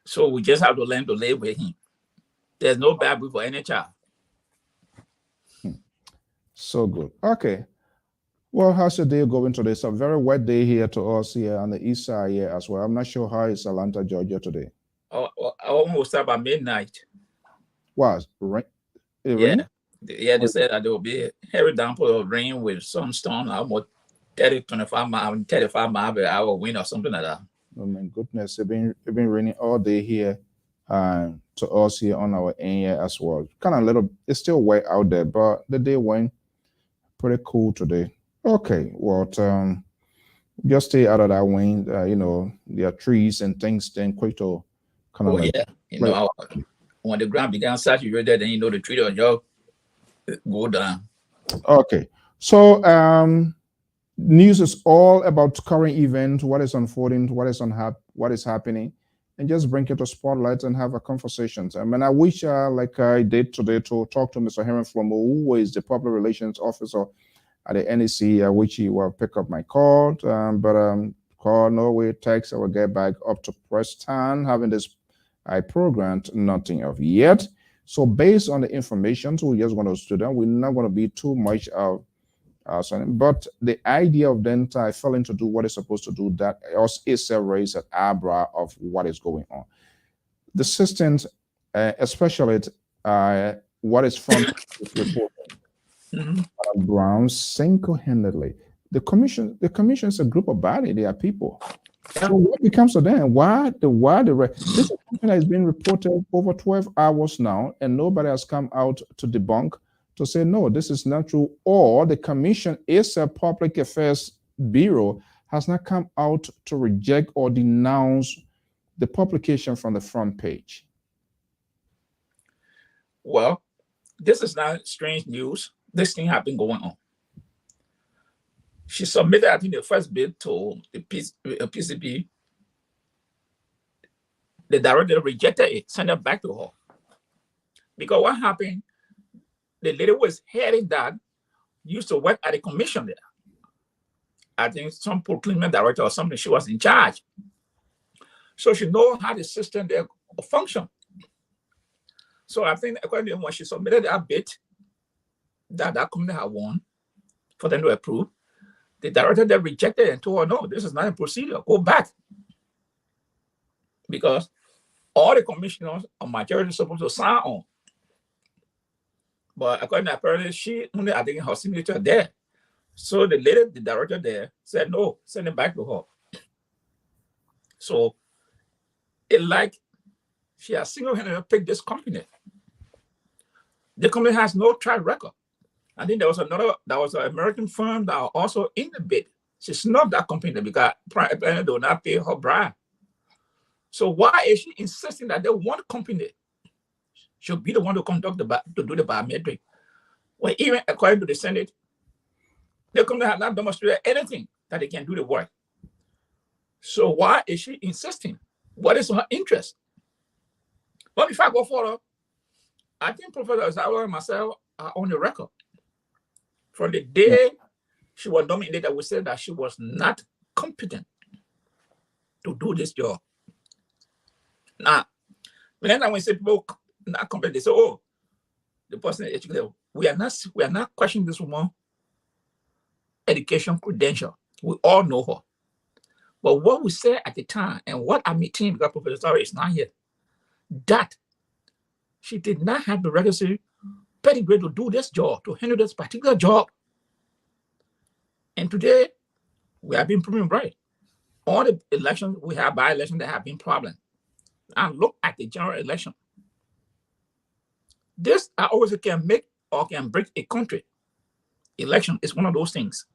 So we just have to learn to live with him. There's no Bible for any child. So good. Okay. Well, how's your day going today? It's a very wet day here to us here on the east side here as well. I'm not sure how it's Atlanta, Georgia today. Oh, almost about midnight. Wow, rain? Yeah, they said that there will be a heavy downpour of rain with some storm, almost 35 miles per hour wind or something like that. Oh my goodness, it's been raining all day here to us here on our end here as well. Kind of little, it's still wet out there, but the day went pretty cool today. Okay, well, just stay out of that wind. You know, there are trees and things then quick to kind of like, yeah, you know, when the ground began saturated, then you know the tree will just go down. Okay, so news is all about current events, what is unfolding, what is happening, and just bring it to spotlight and have a conversation. I mean, I wish, like I did today, to talk to Mr. Henry Flomo, who is the public relations officer at the NEC, which he will pick up my call, but call, no way, text, I will get back up to press time, having this I programmed nothing of yet. So based on the information, so we're just going to student, we're not going to be too much of but the idea of then failing to do what it's supposed to do, that is a raise an eyebrow of what is going on. The systems, especially what is from Brown single-handedly. The commission is a group of body. They are people. So what becomes of them? Why this is something that has been reported over 12 hours now, and nobody has come out to debunk, to say no, this is not true, or the commission is a public affairs bureau has not come out to reject or denounce the publication from the front page. Well, this is not strange news. This thing has been going on. She submitted, I think, the first bill to the PCB. The director rejected it, sent it back to her. Because what happened, the lady was heading that, used to work at the commission there. I think some procurement director or something, she was in charge. So she knows how the system there function. So I think according to when she submitted that bid that company had won for them to approve, the director then rejected it and told her, no, this is not a procedure, go back. Because all the commissioners or majority are supposed to sign on. But according to apparently, she only, I think, her signature there. So the lady, the director there, said no, send it back to her. So it like she has single-handedly picked this company. The company has no track record. I think there was an American firm that was also in the bid. She snubbed that company because apparently they will not pay her bribe. So why is she insisting that the one company should be the one to conduct to do the biometric? Well, even according to the Senate, the company has not demonstrated anything that they can do the work. So why is she insisting? What is her interest? But if I go further, I think Professor Zavala and myself are on the record. From the day she was nominated, we said that she was not competent to do this job. Now, when we say people not competent, they say, oh, the person is educated. We are not questioning this woman education credential. We all know her. But what we said at the time, and what I'm meeting, because Professor Zavala is not here, that she did not have the requisite pedigree to do this job, to handle this particular job. And today, we have been proven right. All the elections we have, by-elections, there have been problems. And look at the general election. This I always can make or can break a country. Election is one of those things.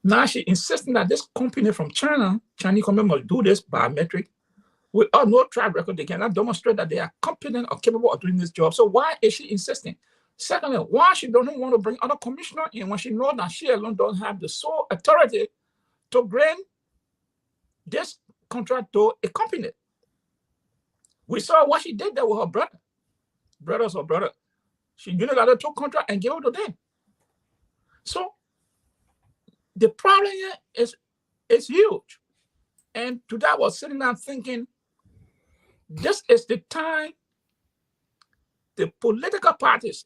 Now she insisting that this company from China, Chinese company, must do this biometric. With no track record, they cannot demonstrate that they are competent or capable of doing this job. So why is she insisting? Secondly, why she doesn't want to bring other commissioner in when she knows that she alone don't have the sole authority to grant this contract to a company? We saw what she did there with her brother. She unilaterally took contract and gave it to them. So the problem here is huge. And today I was sitting down thinking, this is the time the political parties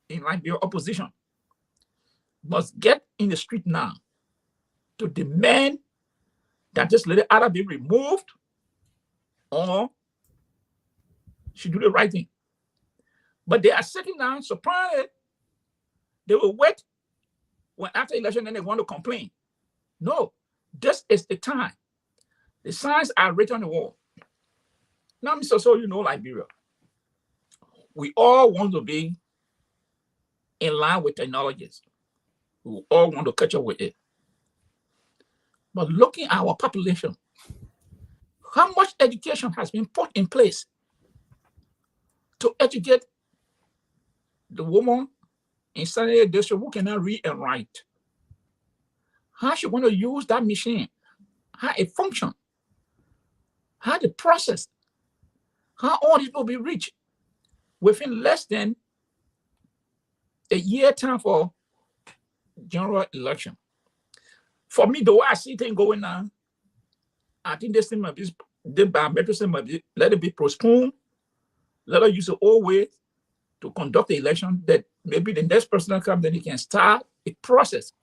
in Liberia opposition must get in the street now to demand that this lady either be removed or she do the right thing. But they are sitting down, surprised. They will wait when after election, then they want to complain. No, this is the time. The signs are written on the wall. Now, Mr. So, you know Liberia. We all want to be in line with technologies. We all want to catch up with it. But looking at our population, how much education has been put in place to educate the woman in Sunday district who cannot read and write? How she want to use that machine? How it functions? How the process? How all these will be reached within less than a year time for general election? For me, the way I see things going on, I think this thing the biometric system let it be postponed. Let us use the old way to conduct the election, that maybe the next person that comes, then he can start a process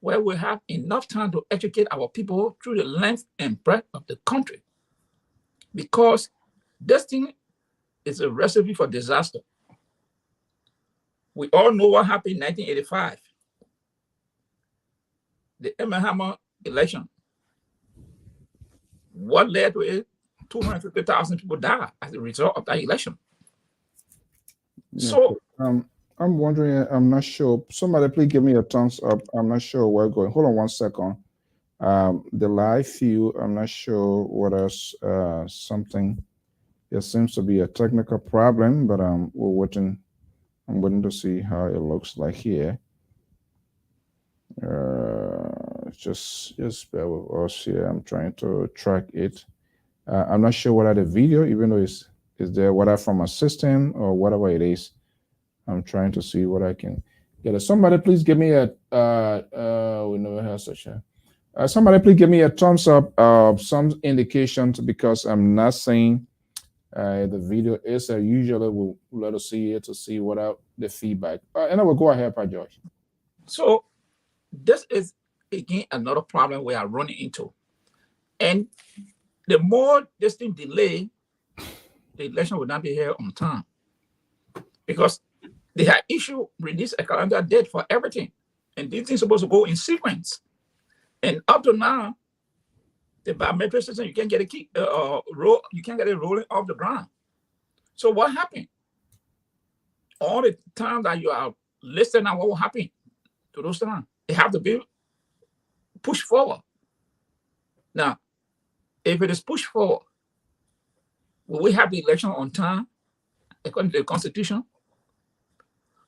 where we have enough time to educate our people through the length and breadth of the country. Because this thing is a recipe for disaster. We all know what happened in 1985. The Emma election. What led to it? 250,000 people died as a result of that election. Yeah. So I'm wondering, I'm not sure. Somebody please give me a thumbs up. I'm not sure where we're going. Hold on 1 second. The live view, I'm not sure what else, something. There seems to be a technical problem, but we're waiting. I'm waiting to see how it looks like here. Just bear with us here. I'm trying to track it. I'm not sure whether the video, even though it's there, whether from a system or whatever it is. I'm trying to see what I can get. Somebody please give me a we never had such a somebody please give me a thumbs up, some indications, because I'm not seeing the video is usually we'll let us see it to see what the feedback. And I will go ahead, Pa George. So this is again another problem we are running into. And the more this thing delay, the election will not be here on time. Because they have release a calendar date for everything. And these things are supposed to go in sequence. And up to now, the biometric system, you can't get you can't get it rolling off the ground. So what happened? All the time that you are listening at what will happen to those times, they have to be pushed forward. Now, if it is pushed forward, will we have the election on time according to the Constitution?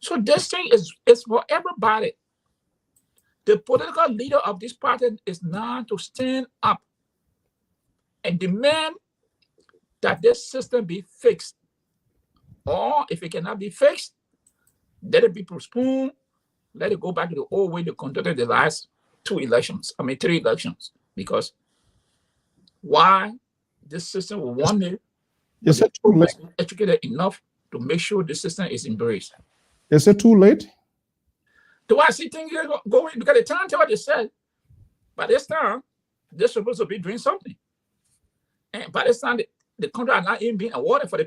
So this thing is for everybody. The political leader of this party is now to stand up and demand that this system be fixed. Or if it cannot be fixed, let it be postponed. Let it go back to the old way they conducted the last 3 elections. Because why this system will want it, is it too late? Educated enough to make sure the system is embraced. Is it too late? Do I see things going? Because the timetable they said, by this time, they're supposed to be doing something. And by this time, the country are not even being awarded for the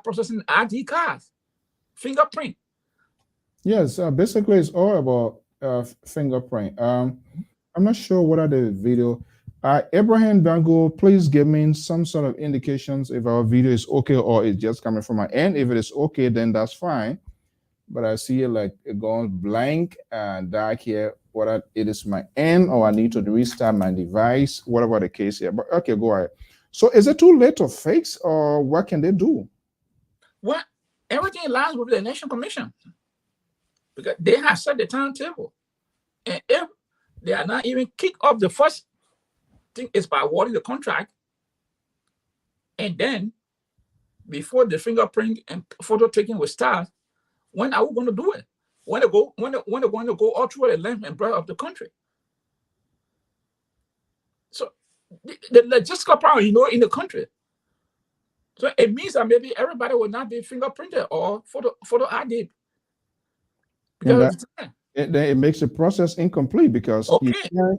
processing ID cards, fingerprint. Yes, basically it's all about fingerprint. I'm not sure what are the video. Abraham Dango, please give me some sort of indications if our video is okay or it's just coming from my end. If it is okay, then that's fine. But I see it like it goes blank and dark here, whether it is my end or I need to restart my device, whatever the case here. But okay, go ahead. So is it too late to fix, or what can they do? Well, everything lies with the Election Commission, because they have set the timetable. And if they are not even kick off, the first thing is by awarding the contract. And then before the fingerprint and photo taking will start, when are we going to do it? When they're going to go all through the length and breadth of the country. So the logistical problem, in the country. So it means that maybe everybody will not be fingerprinted or photo ID. Because it makes the process incomplete, because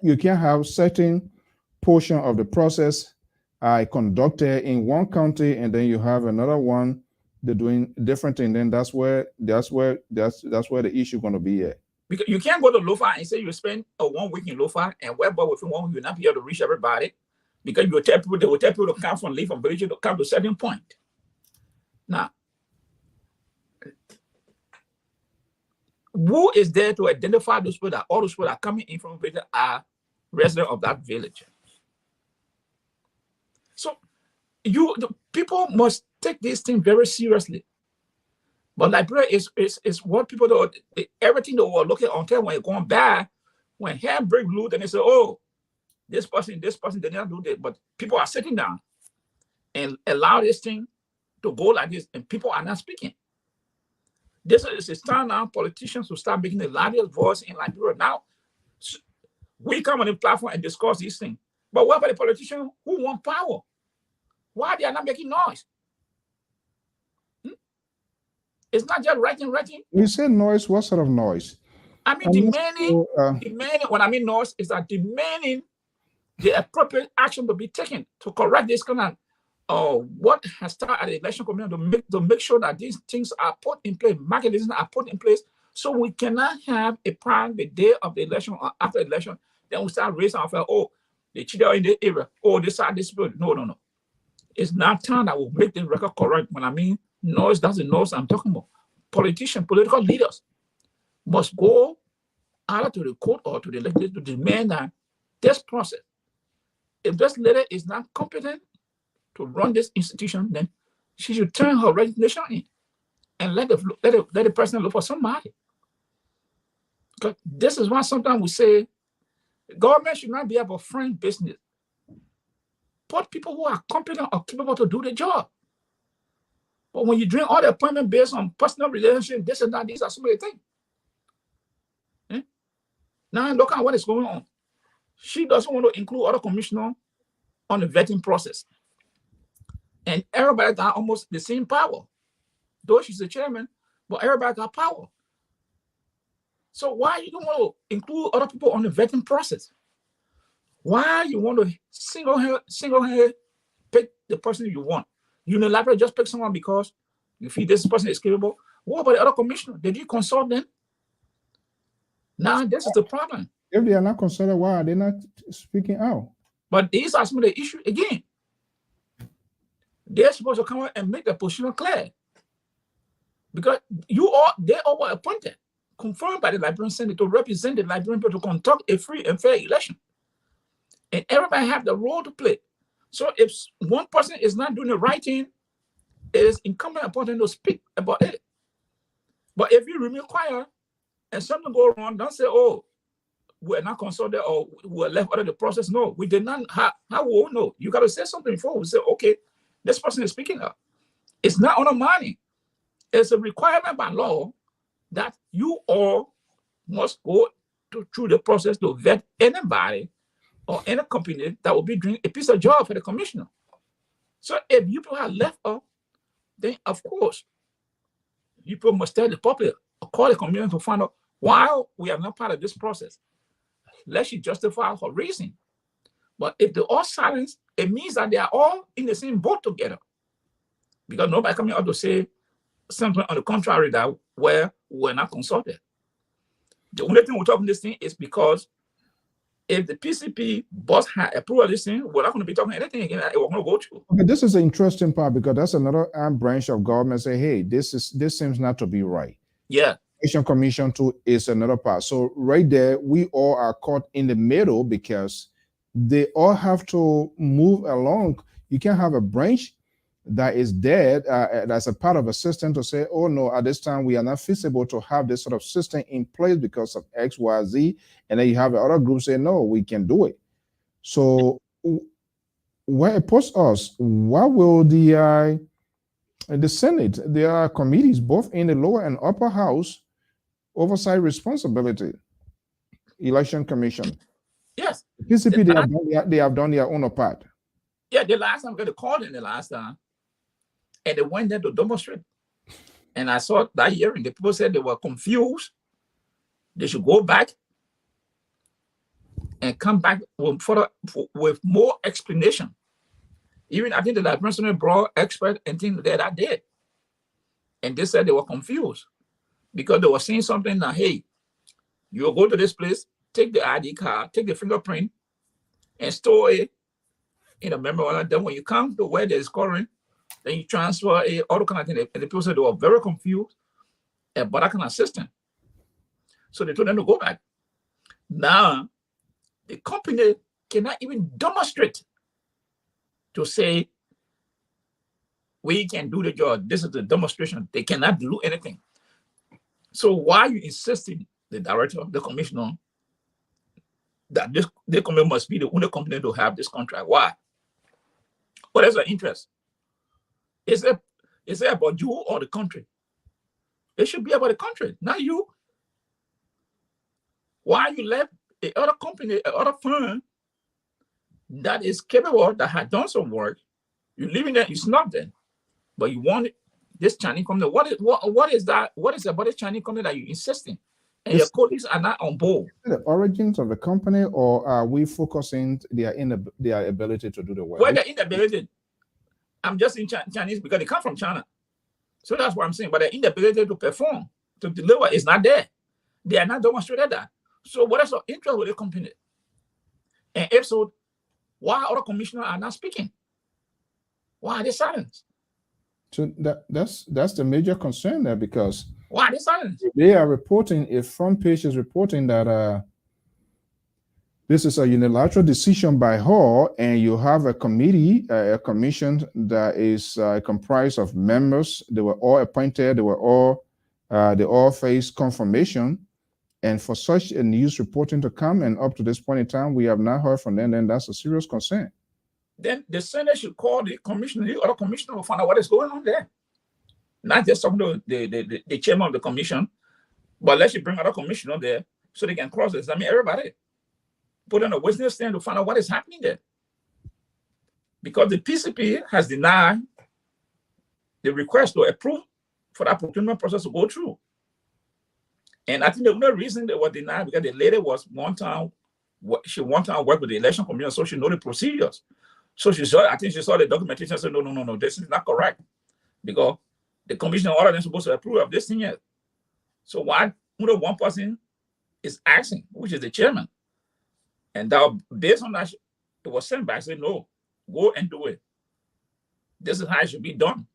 you can't have certain portion of the process conducted in one county and then you have another one. They're doing different thing. Then that's where the issue going to be at. Because you can't go to Lofa and say you spend 1 week in Lofa and whereby within 1 week you'll not be able to reach everybody, because they will tell people to come from village to come to a certain point. Now, who is there to identify those people that all those people that are coming in from a village are residents of that village? So the people must take this thing very seriously. But Liberia is what people do. Everything they were looking until when you're going back, when hand break loose, and they say, oh, this person did not do this. But people are sitting down and allow this thing to go like this, and people are not speaking. This is time now politicians to start making the loudest voice in Liberia. Now, we come on the platform and discuss these things. But what about the politicians who want power? Why they are not making noise? It's not just writing. You say noise, what sort of noise? I mean, demanding, when I mean noise, is that demanding the appropriate action to be taken to correct this kind of what has started at the election commission to make sure that these things are put in place, mechanisms are put in place, so we cannot have a problem the day of the election or after the election. Then we start raising our they cheated in the area, this side, this spirit. No. It's not time that will make the record correct. When I mean noise, that's the noise I'm talking about. Politicians, political leaders must go either to the court or to the legislature to demand that this process, if this leader is not competent to run this institution, then she should turn her resignation in and let the person look for somebody. Because this is why sometimes we say government should not be about friend business. Put people who are competent or capable to do the job. But when you drink all the appointment based on personal relationship, this and that, these are so many things. Now look at what is going on. She doesn't want to include other commissioners on the vetting process. And everybody got almost the same power. Though she's the chairman, but everybody got power. So why you don't want to include other people on the vetting process? Why you want to single-handed pick the person you want? Unilaterally just pick someone because you feel this person is capable. What about the other commissioner? Did you consult them? Now this is the problem. If they are not consulted, why are they not speaking out? But these are some of the issues again. They're supposed to come out and make the position clear. Because they all were appointed, confirmed by the Liberian Senate to represent the Liberian people to conduct a free and fair election. And everybody have the role to play. So if one person is not doing the right thing, it is incumbent upon them to speak about it. But if you remain quiet and something goes wrong, don't say, we're not consulted or we're left out of the process. No, we did not. How will we know? You got to say something before we say, okay, this person is speaking up. It's not undermining. It's a requirement by law that you all must go through the process to vet anybody or any company that will be doing a piece of job for the commissioner. So if you people are left out, then of course, you people must tell the public or call the community to find out why we are not part of this process. Let she justify her reason. But if they're all silent, it means that they are all in the same boat together. Because nobody coming out to say something on the contrary that where we're not consulted. The only thing we're talking this thing is because if the PCP boss had approved of this thing, we're not going to be talking anything again. We're going to go through. Okay, this is an interesting part because that's another arm branch of government say, hey, this seems not to be right. Yeah. Election Commission too is another part. So right there, we all are caught in the middle because they all have to move along. You can't have a branch that is dead that's a part of a system to say, oh no, at this time we are not feasible to have this sort of system in place because of X, Y, Z. And then you have other groups say, no, we can do it. So where it puts us, what will the Senate, there are committees both in the lower and upper house, oversight responsibility, Election Commission. Yes. PCP, they have done their own part. Yeah, the last time I got a call in the last time, and they went there to demonstrate. And I saw that hearing, the people said they were confused. They should go back and come back with more explanation. Even I think the Liberian Senate brought expert and things that did. And they said they were confused because they were saying something that, hey, you'll go to this place, take the ID card, take the fingerprint, and store it in a memory. Then when you come to where there's scoring, then you transfer it, all kind of thing. And the people said they were very confused about that kind of system. So they told them to go back. Now, the company cannot even demonstrate to say, we can do the job. This is the demonstration. They cannot do anything. So why are you insisting, the director, the commissioner, that this company must be the only company to have this contract? Why? What is the interest? Is it about you or the country? It should be about the country, not you. Why you left the other company, other firm that is capable, that had done some work, You living there, you snuck there, but you want this Chinese company. What is that? What is about the Chinese company that you're insisting? And your colleagues are not on board. The origins of the company, or are we focusing their ability to do the work? Well, their inability. I'm just in Chinese because they come from China. So that's what I'm saying. But the inability to perform, to deliver is not there. They are not demonstrated that. So what is the interest with the company? And if so, why other commissioners are not speaking? Why are they silent? So that's the major concern there, because why are they silent? They are reporting, a front page is reporting that this is a unilateral decision by her, and you have a committee, a commission that is comprised of members. They were all appointed. They all face confirmation. And for such a news reporting to come, and up to this point in time, we have not heard from them, then that's a serious concern. Then the Senate should call the commissioner, the other commissioner, will find out what is going on there. Not just talking to the chairman of the commission, but let's bring other commissioner there so they can cross-examine everybody. Put on a witness stand to find out what is happening there. Because the PCP has denied the request to approve for that procurement process to go through. And I think the only reason they were denied because the lady was she one time worked with the election commission, so she know the procedures. So I think she saw the documentation and said, no, this is not correct. Because the commissioner ordered them supposed to approve of this thing yet. So why only one person is asking, which is the chairman? And that, based on that, it was sent back. Said, no, go and do it. This is how it should be done.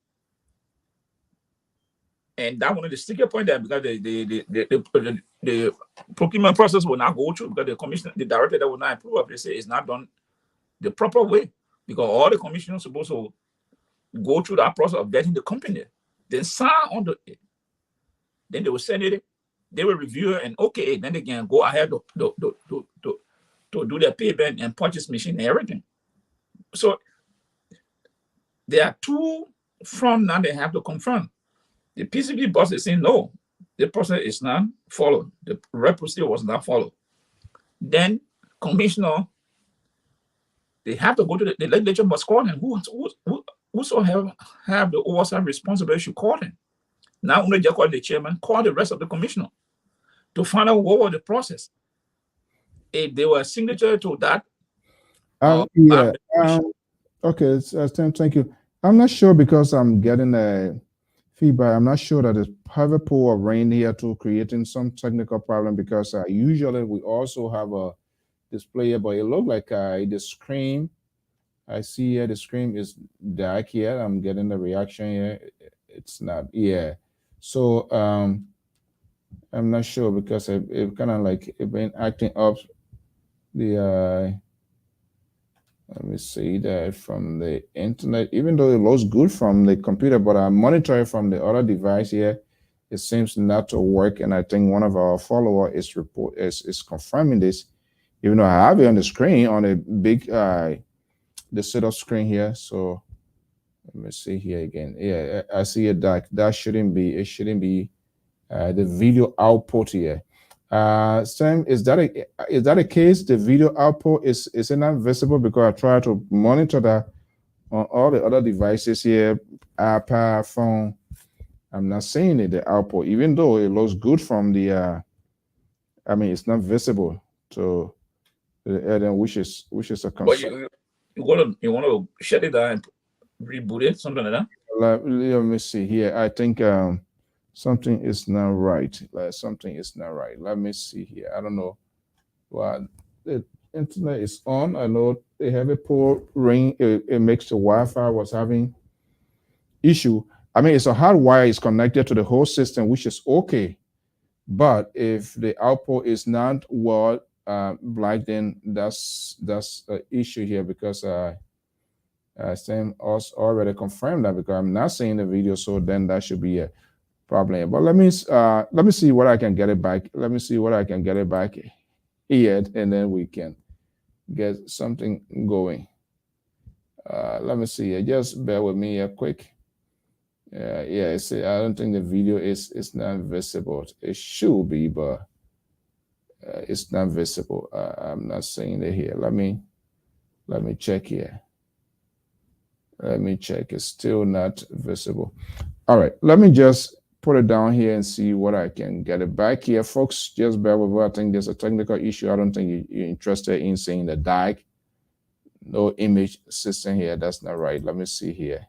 And that one of the sticker point there, because the procurement process will not go through, because the commissioner, the director that will not approve of it, say it's not done the proper way. Because all the commissioners are supposed to go through that process of getting the company, then sign on it. Then they will send it, they will review it, and okay, then they can go ahead to do their payment and purchase machine and everything. So there are two fronts now they have to confront. The PCP boss is saying, no, the process is not followed. The procedure was not followed. Then commissioner, they have to go to the legislature must call them. Whosoever have the oversight responsibility should call them. Not only just call the chairman, call the rest of the commissioner to find out what was the process. If they were signature to that. Okay, thank you. I'm not sure, because I'm getting a feedback. I'm not sure that the private pool of rain here to creating some technical problem, because usually we also have a display, but it looked like the screen. I see here the screen is dark here. I'm getting the reaction here. It's not. Yeah. So I'm not sure, because it kind of like it been acting up. Let me see that from the internet, even though it looks good from the computer, but I monitor it from the other device here, it seems not to work. And I think one of our followers is confirming this, even though I have it on the screen, on a big the setup screen here. So let me see here again. Yeah, I see it. That shouldn't be. It shouldn't be the video output here. Sam, is that a case? The video output is it not visible? Because I try to monitor that on all the other devices here, iPad, phone. I'm not seeing it, the output, even though it looks good from the. I mean, it's not visible to the other, which is a concern. But you want to shut it down and reboot it, something like that. Let me see here. I think something is not right. Something is not right. Let me see here. I don't know. Well, the internet is on. I know they have a poor ring. It makes the Wi-Fi was having issue. I mean, it's a hard wire is connected to the whole system, which is okay. But if the output is not well black, then that's an issue here, because Sam also already confirmed that, because I'm not seeing the video, so then that should be a problem. But let me see what I can get it back. Let me see what I can get it back here, and then we can get something going. Let me see. Just bear with me quick. Yeah. I don't think the video is not visible. It should be, but it's not visible. I'm not seeing it here. Let me check here. Let me check. It's still not visible. All right. Let me just put it down here and see what I can get it back here. Folks, just bear with me. I think there's a technical issue. I don't think you're interested in seeing the DAG. No image system here. That's not right. Let me see here.